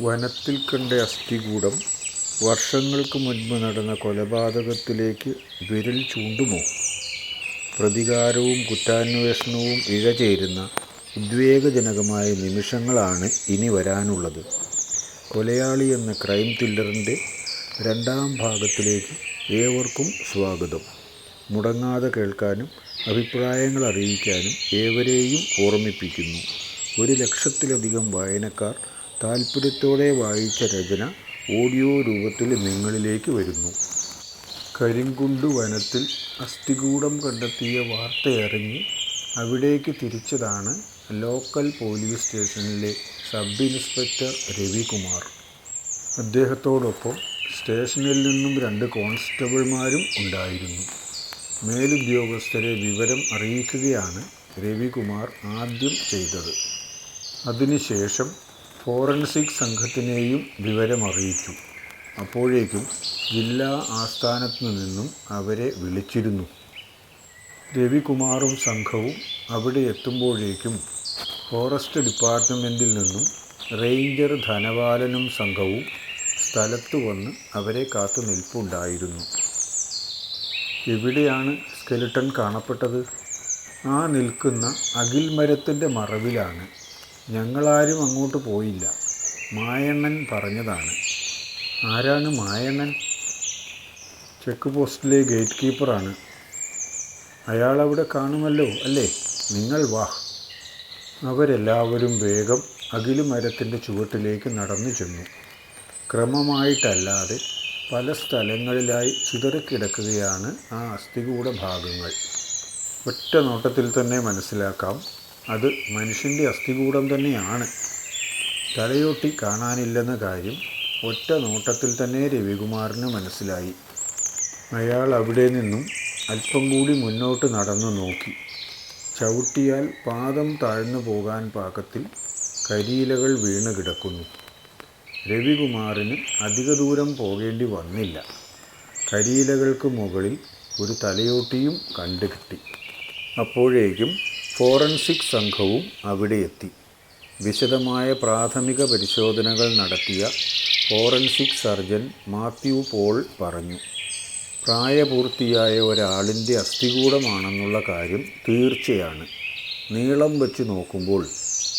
വനത്തിൽ കണ്ട അസ്ഥികൂടം വർഷങ്ങൾക്ക് മുൻപ് നടന്ന കൊലപാതകത്തിലേക്ക് വിരൽ ചൂണ്ടുമോ? പ്രതികാരവും കുറ്റാന്വേഷണവും ഇഴചേരുന്ന ഉദ്വേഗജനകമായ നിമിഷങ്ങളാണ് ഇനി വരാനുള്ളത്. കൊലയാളി എന്ന ക്രൈം ത്രില്ലറിൻ്റെ രണ്ടാം ഭാഗത്തിലേക്ക് ഏവർക്കും സ്വാഗതം. മുടങ്ങാതെ കേൾക്കാനും അഭിപ്രായങ്ങൾ അറിയിക്കാനും ഏവരെയും ഓർമ്മിപ്പിക്കുന്നു. 1,00,000-ലധികം വായനക്കാർ താൽപ്പര്യത്തോടെ വായിച്ച രചന ഓഡിയോ രൂപത്തിൽ നിങ്ങളിലേക്ക് വരുന്നു. കരിങ്കുണ്ട് വനത്തിൽ അസ്ഥികൂടം കണ്ടെത്തിയ വാർത്തയറിഞ്ഞ് അവിടേക്ക് തിരിച്ചതാണ് ലോക്കൽ പോലീസ് സ്റ്റേഷനിലെ സബ് ഇൻസ്പെക്ടർ രവികുമാർ. അദ്ദേഹത്തോടൊപ്പം സ്റ്റേഷനിൽ നിന്നും 2 കോൺസ്റ്റബിൾമാരും ഉണ്ടായിരുന്നു. മേലുദ്യോഗസ്ഥരെ വിവരം അറിയിക്കുകയാണ് രവികുമാർ ആദ്യം ചെയ്തത്. അതിനുശേഷം ഫോറൻസിക് സംഘത്തിനെയും വിവരമറിയിച്ചു. അപ്പോഴേക്കും ജില്ലാ ആസ്ഥാനത്തു നിന്നും അവരെ വിളിച്ചിരുന്നു. രവികുമാറും സംഘവും അവിടെ എത്തുമ്പോഴേക്കും ഫോറസ്റ്റ് ഡിപ്പാർട്ട്മെൻറ്റിൽ നിന്നും റേഞ്ചർ ധനപാലനും സംഘവും സ്ഥലത്ത് വന്ന് അവരെ കാത്തു നിൽപ്പുണ്ടായിരുന്നു. എവിടെയാണ് സ്കെലിട്ടൺ കാണപ്പെട്ടത്? ആ നിൽക്കുന്ന അകിൽ മരത്തിൻ്റെ മറവിലാണ്. ഞങ്ങളാരും അങ്ങോട്ട് പോയില്ല. മായണ്ണൻ പറഞ്ഞതാണ്. ആരാണ് മായണ്ണൻ? Check പോസ്റ്റിലെ gate കീപ്പറാണ്. അയാളവിടെ കാണുമല്ലോ അല്ലേ? നിങ്ങൾ വാ. അവരെല്ലാവരും വേഗം അകിൽ മരത്തിൻ്റെ ചുവട്ടിലേക്ക് നടന്നു ചെന്നു. ക്രമമായിട്ടല്ലാതെ പല സ്ഥലങ്ങളിലായി ചിതറിക്കിടക്കുകയാണ് ആ അസ്ഥികൂട ഭാഗങ്ങൾ. ഒറ്റ നോട്ടത്തിൽ തന്നെ മനസ്സിലാക്കാം അത് മനുഷ്യൻ്റെ അസ്ഥികൂടം തന്നെയാണ്. തലയോട്ടി കാണാനില്ലെന്ന കാര്യം ഒറ്റ നോട്ടത്തിൽ തന്നെ രവികുമാറിന് മനസ്സിലായി. അയാൾ അവിടെ നിന്നും അല്പം കൂടി മുന്നോട്ട് നടന്നു നോക്കി. ചവിട്ടിയാൽ പാദം താഴ്ന്നു പോകാൻ പാകത്തിൽ കരിയിലകൾ വീണ് കിടക്കുന്നു. രവികുമാറിന് അധിക ദൂരം പോകേണ്ടി വന്നില്ല. കരിയിലകൾക്ക് മുകളിൽ ഒരു തലയോട്ടിയും കണ്ടുകിട്ടി. അപ്പോഴേക്കും ഫോറൻസിക് സംഘവും അവിടെ എത്തി. വിശദമായ പ്രാഥമിക പരിശോധനകൾ നടത്തിയ ഫോറൻസിക് സർജൻ മാത്യു പോൾ പറഞ്ഞു, പ്രായപൂർത്തിയായ ഒരാളിൻ്റെ അസ്ഥികൂടമാണെന്നുള്ള കാര്യം തീർച്ചയാണ്. നീളം വച്ച് നോക്കുമ്പോൾ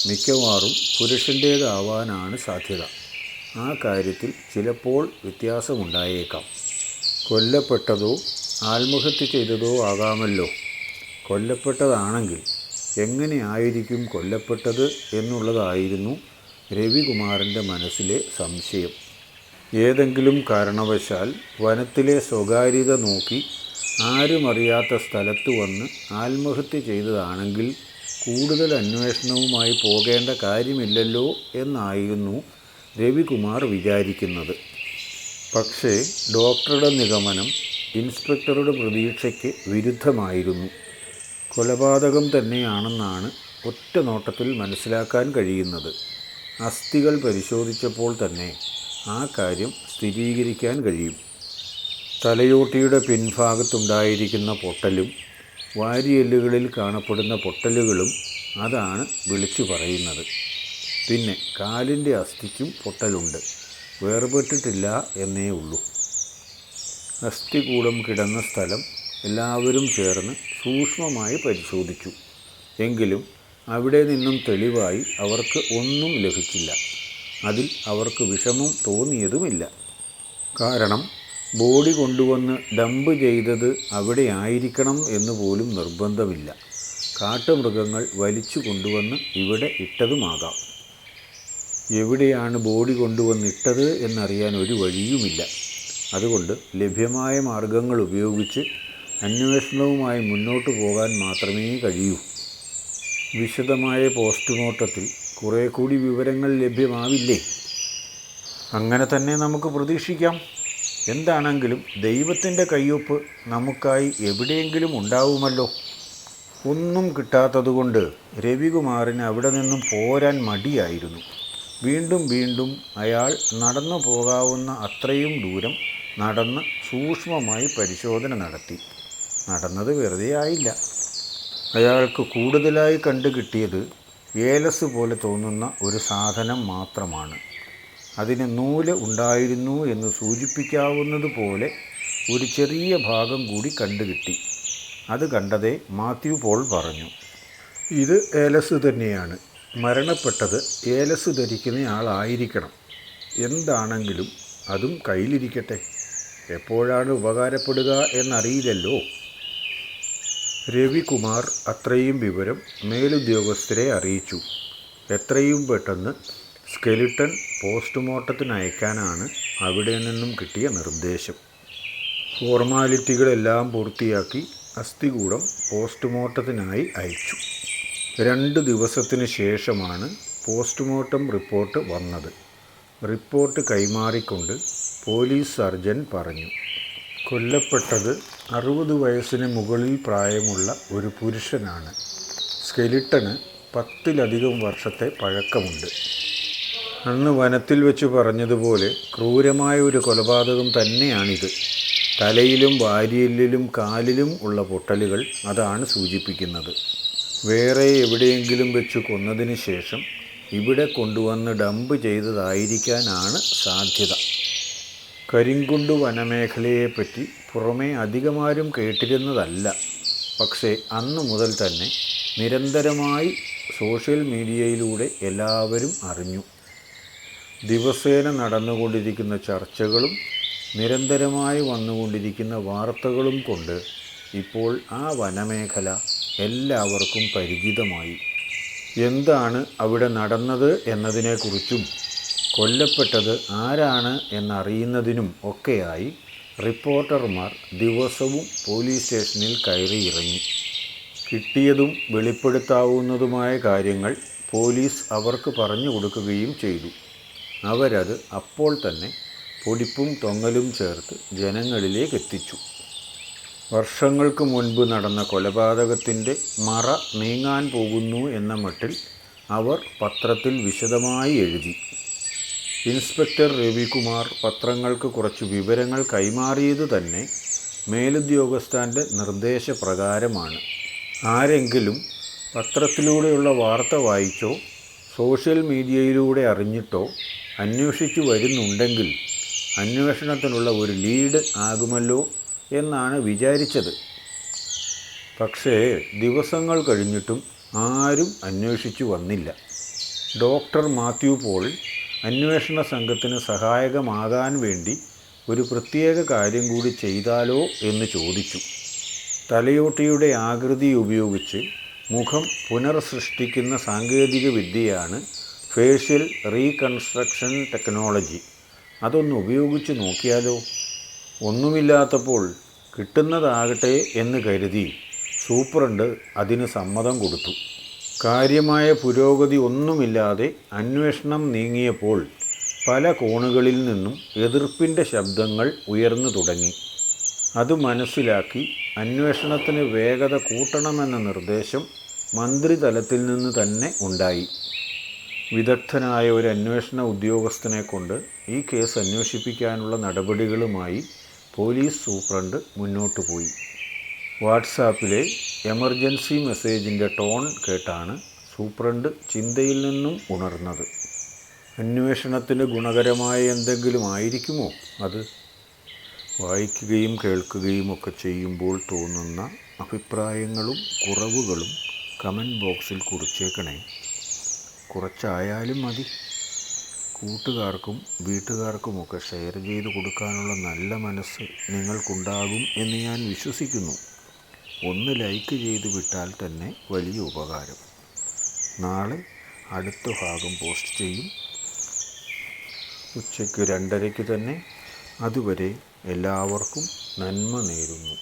മിക്കവാറും പുരുഷൻ്റേതാവാനാണ് സാധ്യത. ആ കാര്യത്തിൽ ചിലപ്പോൾ വ്യത്യാസമുണ്ടായേക്കാം. കൊല്ലപ്പെട്ടതോ ആത്മഹത്യ ചെയ്തതോ ആകാമല്ലോ. കൊല്ലപ്പെട്ടതാണെങ്കിൽ എങ്ങനെയായിരിക്കും കൊല്ലപ്പെട്ടത് എന്നുള്ളതായിരുന്നു രവികുമാറിൻ്റെ മനസ്സിലെ സംശയം. ഏതെങ്കിലും കാരണവശാൽ വനത്തിലെ സ്വകാര്യത നോക്കി ആരുമറിയാത്ത സ്ഥലത്ത് വന്ന് ആത്മഹത്യ ചെയ്തതാണെങ്കിൽ കൂടുതൽ അന്വേഷണവുമായി പോകേണ്ട കാര്യമില്ലല്ലോ എന്നായിരുന്നു രവികുമാർ വിചാരിക്കുന്നത്. പക്ഷേ ഡോക്ടറുടെ നിഗമനം ഇൻസ്പെക്ടറുടെ പ്രതീക്ഷയ്ക്ക് വിരുദ്ധമായിരുന്നു. കൊലപാതകം തന്നെയാണെന്നാണ് ഒറ്റ നോട്ടത്തിൽ മനസ്സിലാക്കാൻ കഴിയുന്നത്. അസ്ഥികൾ പരിശോധിച്ചപ്പോൾ തന്നെ ആ കാര്യം സ്ഥിരീകരിക്കാൻ കഴിയും. തലയോട്ടിയുടെ പിൻഭാഗത്തുണ്ടായിരിക്കുന്ന പൊട്ടലും വാരിയെല്ലുകളിൽ കാണപ്പെടുന്ന പൊട്ടലുകളും അതാണ് വിളിച്ചു പറയുന്നത്. പിന്നെ കാലിൻ്റെ അസ്ഥിക്കും പൊട്ടലുണ്ട്, വേർപെട്ടിട്ടില്ല എന്നേ ഉള്ളൂ. അസ്ഥികൂടം കിടന്ന സ്ഥലം എല്ലാവരും ചേർന്ന് സൂക്ഷ്മമായി പരിശോധിച്ചു. എങ്കിലും അവിടെ നിന്നും തെളിവായി അവർക്ക് ഒന്നും ലഭിച്ചില്ല. അതിൽ അവർക്ക് വിഷമം തോന്നിയതുമില്ല. കാരണം ബോഡി കൊണ്ടുവന്ന് ഡംപ് ചെയ്തത് അവിടെ ആയിരിക്കണം എന്ന് പോലും നിർബന്ധമില്ല. കാട്ടുമൃഗങ്ങൾ വലിച്ചു കൊണ്ടുവന്ന് ഇവിടെ ഇട്ടതുമാകാം. എവിടെയാണ് ബോഡി കൊണ്ടുവന്നിട്ടത് എന്നറിയാൻ ഒരു വഴിയുമില്ല. അതുകൊണ്ട് ലഭ്യമായ മാർഗങ്ങൾ ഉപയോഗിച്ച് അന്വേഷണവുമായി മുന്നോട്ട് പോകാൻ മാത്രമേ കഴിയൂ. വിശദമായ പോസ്റ്റ്മോർട്ടത്തിൽ കുറേ കൂടി വിവരങ്ങൾ ലഭ്യമാവില്ലേ? അങ്ങനെ തന്നെ നമുക്ക് പ്രതീക്ഷിക്കാം. എന്താണെങ്കിലും ദൈവത്തിൻ്റെ കയ്യൊപ്പ് നമുക്കായി എവിടെയെങ്കിലും ഉണ്ടാവുമല്ലോ. ഒന്നും കിട്ടാത്തതുകൊണ്ട് രവികുമാറിന് അവിടെ നിന്നും പോരാൻ മടിയായിരുന്നു. വീണ്ടും വീണ്ടും അയാൾ നടന്നു പോകാവുന്ന അത്രയും ദൂരം നടന്ന് സൂക്ഷ്മമായി പരിശോധന നടത്തി. നടന്നത് വെറുതെ ആയില്ല. അയാൾക്ക് കൂടുതലായി കണ്ടു കിട്ടിയത് ഏലസ് പോലെ തോന്നുന്ന ഒരു സാധനം മാത്രമാണ്. അതിന് നൂല് ഉണ്ടായിരുന്നു എന്ന് സൂചിപ്പിക്കാവുന്നതുപോലെ ഒരു ചെറിയ ഭാഗം കൂടി കണ്ടുകിട്ടി. അത് കണ്ടതേ മാത്യു പോൾ പറഞ്ഞു. ഇത് ഏലസ് തന്നെയാണ്. മരണപ്പെട്ടത് ഏലസ് ധരിക്കുന്നയാളായിരിക്കണം. എന്താണെങ്കിലും അതും കയ്യിലിരിക്കട്ടെ. എപ്പോഴാണ് ഉപകാരപ്പെടുക എന്നറിയില്ലല്ലോ. രവികുമാർ അത്രയും വിവരം മേലുദ്യോഗസ്ഥരെ അറിയിച്ചു. എത്രയും പെട്ടെന്ന് സ്കെലിട്ടൺ പോസ്റ്റ്മോർട്ടത്തിന് അയക്കാനാണ് അവിടെ നിന്നും കിട്ടിയ നിർദ്ദേശം. ഫോർമാലിറ്റികളെല്ലാം പൂർത്തിയാക്കി അസ്ഥികൂടം പോസ്റ്റ്മോർട്ടത്തിനായി അയച്ചു. 2 ദിവസത്തിന് ശേഷമാണ് പോസ്റ്റ്മോർട്ടം റിപ്പോർട്ട് വന്നത്. റിപ്പോർട്ട് കൈമാറിക്കൊണ്ട് പോലീസ് സർജൻ പറഞ്ഞു, കൊല്ലപ്പെട്ടത് 60 വയസ്സിന് മുകളിൽ പ്രായമുള്ള ഒരു പുരുഷനാണ്. സ്കെലിട്ടന് 10-ലധികം വർഷത്തെ പഴക്കമുണ്ട്. അന്ന് വനത്തിൽ വെച്ച് പറഞ്ഞതുപോലെ ക്രൂരമായ ഒരു കൊലപാതകം തന്നെയാണിത്. തലയിലും വാരിയെല്ലിലും കാലിലും ഉള്ള പൊട്ടലുകൾ അതാണ് സൂചിപ്പിക്കുന്നത്. വേറെ എവിടെയെങ്കിലും വെച്ച് കൊന്നതിന് ശേഷം ഇവിടെ കൊണ്ടുവന്ന് ഡംപ് ചെയ്തതായിരിക്കാനാണ് സാധ്യത. കരിങ്കുണ്ട് വനമേഖലയെപ്പറ്റി പുറമേ അധികമാരും കേട്ടിരുന്നതല്ല. പക്ഷേ അന്നു മുതൽ തന്നെ നിരന്തരമായി സോഷ്യൽ മീഡിയയിലൂടെ എല്ലാവരും അറിഞ്ഞു. ദിവസേന നടന്നുകൊണ്ടിരിക്കുന്ന ചർച്ചകളും നിരന്തരമായി വന്നുകൊണ്ടിരിക്കുന്ന വാർത്തകളും കൊണ്ട് ഇപ്പോൾ ആ വനമേഖല എല്ലാവർക്കും പരിചിതമായി. എന്താണ് അവിടെ നടന്നത് എന്നതിനെക്കുറിച്ചും കൊല്ലപ്പെട്ടത് ആരാണ് എന്നറിയുന്നതിനും ഒക്കെയായി റിപ്പോർട്ടർമാർ ദിവസവും പോലീസ് സ്റ്റേഷനിൽ കയറിയിറങ്ങി. കിട്ടിയതും വെളിപ്പെടുത്താവുന്നതുമായ കാര്യങ്ങൾ പോലീസ് അവർക്ക് പറഞ്ഞു കൊടുക്കുകയും ചെയ്തു. അവരത് അപ്പോൾ തന്നെ പൊടിപ്പും തൊങ്ങലും ചേർത്ത് ജനങ്ങളിലേക്ക് എത്തിച്ചു. വർഷങ്ങൾക്ക് മുൻപ് നടന്ന കൊലപാതകത്തിൻ്റെ മറ നീങ്ങാൻ പോകുന്നു എന്ന മട്ടിൽ അവർ പത്രത്തിൽ വിശദമായി എഴുതി. ഇൻസ്പെക്ടർ രവികുമാർ പത്രങ്ങൾക്ക് കുറച്ച് വിവരങ്ങൾ കൈമാറിയത് തന്നെ മേലുദ്യോഗസ്ഥൻ്റെ നിർദ്ദേശപ്രകാരമാണ്. ആരെങ്കിലും പത്രത്തിലൂടെയുള്ള വാർത്ത വായിച്ചോ സോഷ്യൽ മീഡിയയിലൂടെ അറിഞ്ഞിട്ടോ അന്വേഷിച്ചു വരുന്നുണ്ടെങ്കിൽ അന്വേഷണത്തിനുള്ള ഒരു ലീഡ് ആകുമല്ലോ എന്നാണ് വിചാരിച്ചത്. പക്ഷേ ദിവസങ്ങൾ കഴിഞ്ഞിട്ടും ആരും അന്വേഷിച്ചു വന്നില്ല. ഡോക്ടർ മാത്യു പോൾ അന്വേഷണ സംഘത്തിന് സഹായകമാകാൻ വേണ്ടി ഒരു പ്രത്യേക കാര്യം കൂടി ചെയ്താലോ എന്ന് ചോദിച്ചു. തലയോട്ടിയുടെ ആകൃതി ഉപയോഗിച്ച് മുഖം പുനർസൃഷ്ടിക്കുന്ന സാങ്കേതിക വിദ്യയാണ് ഫേഷ്യൽ റീകൺസ്ട്രക്ഷൻ ടെക്നോളജി. അതൊന്ന് ഉപയോഗിച്ച് നോക്കിയാലോ? ഒന്നുമില്ലാത്തപ്പോൾ കിട്ടുന്നതാകട്ടെ എന്ന് കരുതി സൂപ്രണ്ട് അതിന് സമ്മതം കൊടുത്തു. കാര്യമായ പുരോഗതി ഒന്നുമില്ലാതെ അന്വേഷണം നീങ്ങിയപ്പോൾ പല കോണുകളിൽ നിന്നും എതിർപ്പിൻ്റെ ശബ്ദങ്ങൾ ഉയർന്നു തുടങ്ങി. അത് മനസ്സിലാക്കി അന്വേഷണത്തിന് വേഗത കൂട്ടണമെന്ന നിർദ്ദേശം മന്ത്രിതലത്തിൽ നിന്ന് തന്നെ ഉണ്ടായി. വിദഗ്ധനായ ഒരു അന്വേഷണ ഉദ്യോഗസ്ഥനെ കൊണ്ട് ഈ കേസ് അന്വേഷിപ്പിക്കാനുള്ള നടപടികളുമായി പോലീസ് സൂപ്രണ്ട് മുന്നോട്ട് പോയി. വാട്സാപ്പിലെ എമർജൻസി മെസ്സേജിൻ്റെ ടോൺ കേട്ടാണ് സൂപ്രണ്ട് ചിന്തയിൽ നിന്നും ഉണർന്നത്. അന്വേഷണത്തിന് ഗുണകരമായ എന്തെങ്കിലും ആയിരിക്കുമോ അത്? വായിക്കുകയും കേൾക്കുകയും ഒക്കെ ചെയ്യുമ്പോൾ തോന്നുന്ന അഭിപ്രായങ്ങളും കുറവുകളും കമൻറ്റ് ബോക്സിൽ കുറിച്ചേക്കണേ. കുറച്ചായാലും മതി. കൂട്ടുകാർക്കും വീട്ടുകാർക്കുമൊക്കെ ഷെയർ ചെയ്ത് കൊടുക്കാനുള്ള നല്ല മനസ്സ് നിങ്ങൾക്കുണ്ടാകും എന്ന് ഞാൻ വിശ്വസിക്കുന്നു. ഒന്ന് ലൈക്ക് ചെയ്ത് വിട്ടാൽ തന്നെ വലിയ ഉപകാരം. നാളെ അടുത്ത ഭാഗം പോസ്റ്റ് ചെയ്യും. ഉച്ചയ്ക്ക് 2:30 തന്നെ. അതുവരെ എല്ലാവർക്കും നന്മ നേരുന്നു.